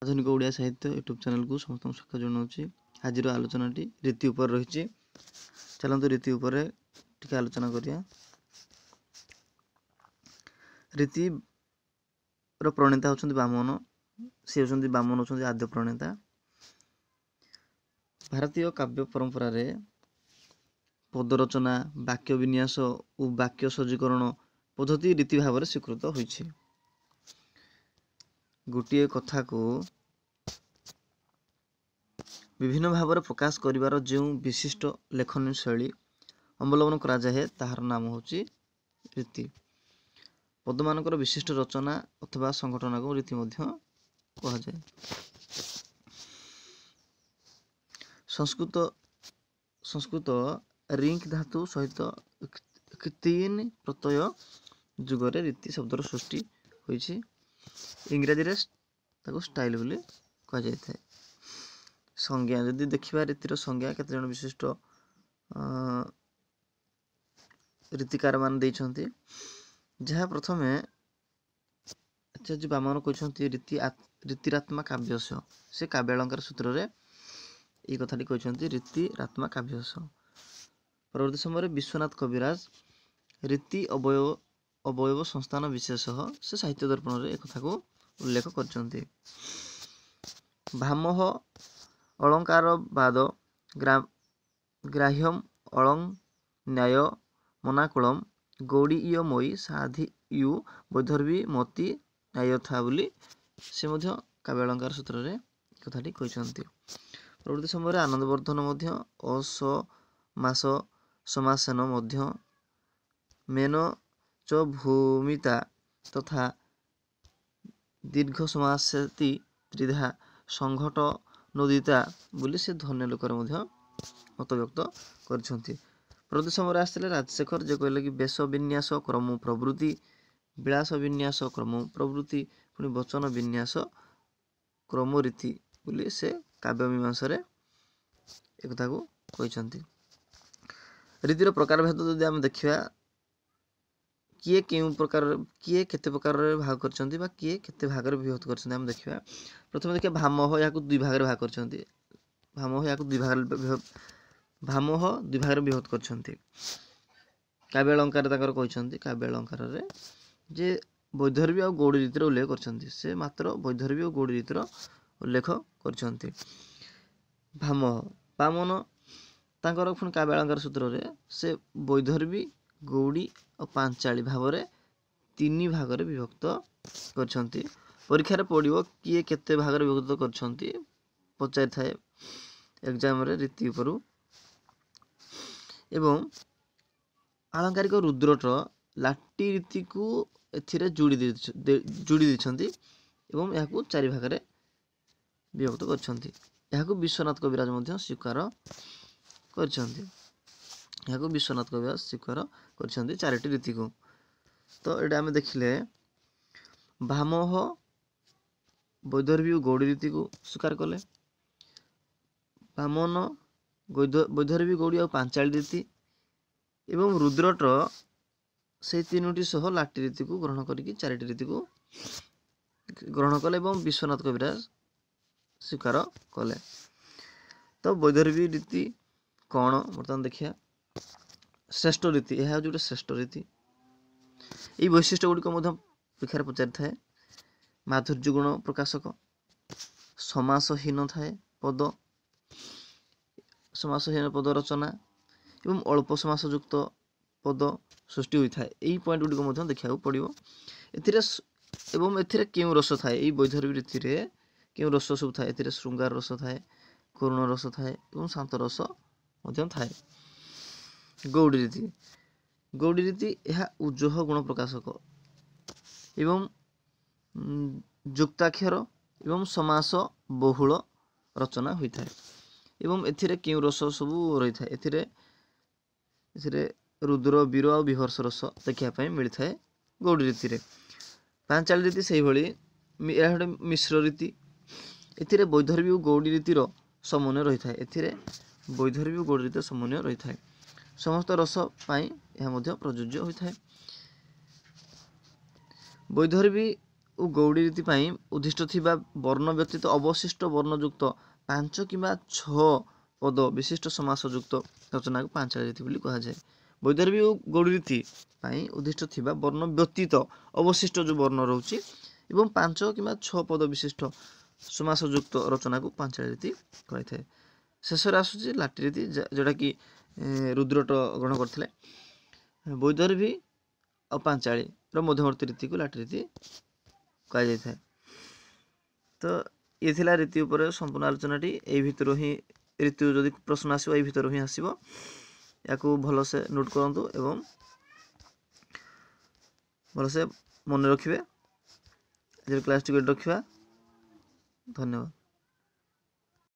आधुनिक ओडिया साहित्य YouTube channel को समस्त स्वागत जनाऊँगी। आज आलोचनाटी रीति उपर रही। चलते रीति उपर टिके आलोचना करिया। रीति प्रणेता होचंदी बामन। सी होचंदी बामन होचंदी आद्य प्रणेता। भारतीय काव्य परंपरा रे पदरचना, वाक्य विन्यास और वाक्य सज्जीकरण पद्धति रीति भाव में स्वीकृत होइछि। गोटे कथा को विभिन्न भाव में प्रकाश करिवार जो विशिष्ट लेखन शैली अवलंबन करा जाए ताहार नाम होची रीति। पदमानकर विशिष्ट रचना अथवा संगठन को रीति मध्य कहा जाए। संस्कृत रिंक धातु सहित 3 प्रत्यय जुगरे रीति शब्दर सृष्टि होइछि। इंग्रजी रे ताको स्टाइल बोली कहा जाय थाए। संज्ञा यदि देखिबा रीतिर संज्ञा केते जन विशिष्ट रीतिकार मान दैछंती। जहा प्रथमे आचार्य बामन कहछंती रीतिरात्मा काव्यस्य। से काव्य अलंकार सूत्र रे ए कथाटी कहछंती रीतिरात्मा काव्यस्य। परवर्ती समय विश्वनाथ कविराज रीति अवयव संस्थान विशेष से साहित्य दर्पण रे एक कथा को उल्लेख करछंती। भामह अलंकारवाद ग्राह्यम अलंग न्याय मनाकुलम गौड़ीयमयी साधियु वैधर्वी मति न्यायथा बोली से मध्य काव्य अलंकार सूत्र रे कथाटी कहछंती। परवर्ती समय आनंदवर्धन मध्य असमास समासेन मध्य मेन च भूमिता तथा दीर्घ समासेति त्रिधा संघट नोदिता बोली से धन्य लोकर मध्य मत व्यक्त करछंती। परवर्ती समय आसले राजशेखर जे कहले कि बेश विन्यास क्रम प्रवृत्ति विलास विन्यास क्रम प्रवृत्ति पुनी वचन विन्यास क्रम रीति बोली से काव्य मीमांसा रे एक कथा को कहछंती। रीतिर प्रकार भेद यदि हम देखिबा किए केते प्रकार रे भाग करछंती बा किए केते भाग रे विभक्त करछंती हम देखिबा। प्रथम देखिबा भामह याकु दुई भाग रे भाग करछंती। भामह दुई भाग रे विभक्त करछंती। काव्य अलंकार ताकर कहछंती काव्य अलंकार रे जे वैधर्वी और गौड़ी रीतिर उल्लेख करछंती। से मात्र वैधर्वी और गौड़ी रीतिर उल्लेख करछंती। भामह बामन ताकर पुनी काव्य अलंकार सूत्र रे से वैधर्वी गौड़ी और पांचाली भाव रे 3 भाग रे विभक्त करछंती। परीक्षा रे पड़िबो किए केते भाग रे विभक्त करछंती पचारि थाए एग्जाम रे रीति उपरु। एवं आलंकारिक रुद्रट लाटी रीति को एथिरे जोड़ी दैछंती एवं याकू 4 भाग रे विभक्त करछंती। याकू विश्वनाथ कविराज मध्य स्वीकार करछंती। याकू विश्वनाथ कविराज स्वीकार करछंती 4टी रीति को। तो एटा हम देखिले भामह वैधर्वी और गौड़ी रीति को स्वीकार कले। बामन वैधर्वी गौड़ी और पांचाली रीति एवं रुद्रट से 3टी सह लाटी रीति को ग्रहण करिकी 4टी रीति को ग्रहण कले एवं विश्वनाथ कविराज स्वीकार कले। तो वैधर्वी रीति कौन बर्तमान देखिया। श्रेष्ठ रीति यह जो श्रेष्ठ रीति ये वैशिष्ट्य गुड़िक परीक्षा पचारि थाए। माधुर्य गुण प्रकाशक समासहीन थाए पद समासहीन पद रचना एवं अल्प समास युक्त पद सृष्टि होता है। यही पॉइंट गुड़िक देखा पड़ो। एवं एथिरे क्यों रस थाए ये वैधर्वी रीति रे क्यों रस सब थाए। एथिरे श्रृंगार रस थाए करुण रस थाए एवं शांत रस थाए। गौड़ी रीति यह उज्जह गुण प्रकाशक एवं युक्ताक्षर एवं समास बहुल रचना होता है। एवं एथिरे क्यों रस सब रही था। एथिरे रुद्र वीर और विहर्ष रस देखा मिलता है गौड़ी रीति रे। पांचाली रीति से यह मिश्र रीति। एथिरे वैधर्वी और गौड़ी रीतिर समन्वय रही था। एथिरे वैधर्वी और गौड़ी रीतिर समन्वय रही था। समस्त रस पाई यह मध्य प्रযোज्य होता है। वैधर्वी ଓ ଗୌଡ଼ି ରୀତି ପାଇଁ ଉଦ୍ଦିଷ୍ଟ ଥିବା ବର୍ଣ୍ଣ ବ୍ୟତୀତ ଅବଶିଷ୍ଟ ବର୍ଣ୍ଣଯୁକ୍ତ 5 କିମ୍ବା 6 ପଦ ବିଶିଷ୍ଟ ସମାସଯୁକ୍ତ ରଚନାକୁ ପାଞ୍ଚାଳି ରୀତି ବୋଲି କୁହାଯାଏ। ବୈଦର୍ଭୀ ଓ ଗୌଡ଼ି ରୀତି ପାଇଁ ଉଦ୍ଦିଷ୍ଟ ଥିବା ବର୍ଣ୍ଣ ବ୍ୟତୀତ ଅବଶିଷ୍ଟ ଯେଉଁ ବର୍ଣ୍ଣ ରହୁଛି ଏବଂ 5 କିମ୍ବା 6 ପଦ ବିଶିଷ୍ଟ ସମାସଯୁକ୍ତ ରଚନାକୁ ପାଞ୍ଚାଳି ରୀତି କୁହାଯାଇଥାଏ। ଶେଷରେ ଆସୁଛି ଲାଟି ରୀତି, ଯେଉଁଟାକି ରୁଦ୍ରଟ ଗ୍ରହଣ କରିଥିଲେ। ବୈଦର୍ଭୀ ଆଉ ପାଞ୍ଚାଳିର ମଧ୍ୟବର୍ତ୍ତୀ ରୀତିକୁ ଲାଟି ରୀତି କୁହାଯାଇଥାଏ। ତ ଇଏ ଥିଲା ରୀତି ଉପରେ ସମ୍ପୂର୍ଣ୍ଣ ଆଲୋଚନାଟି। ଏଇ ଭିତରୁ ହିଁ ରୀତି ଯଦି ପ୍ରଶ୍ନ ଆସିବ ଏଇ ଭିତରୁ ହିଁ ଆସିବ। ୟାକୁ ଭଲସେ ନୋଟ୍ କରନ୍ତୁ ଏବଂ ଭଲସେ ମନେ ରଖିବେ। ଆଜିର କ୍ଲାସ୍ଟିକୁ ଏଠି ରଖିବା। ଧନ୍ୟବାଦ।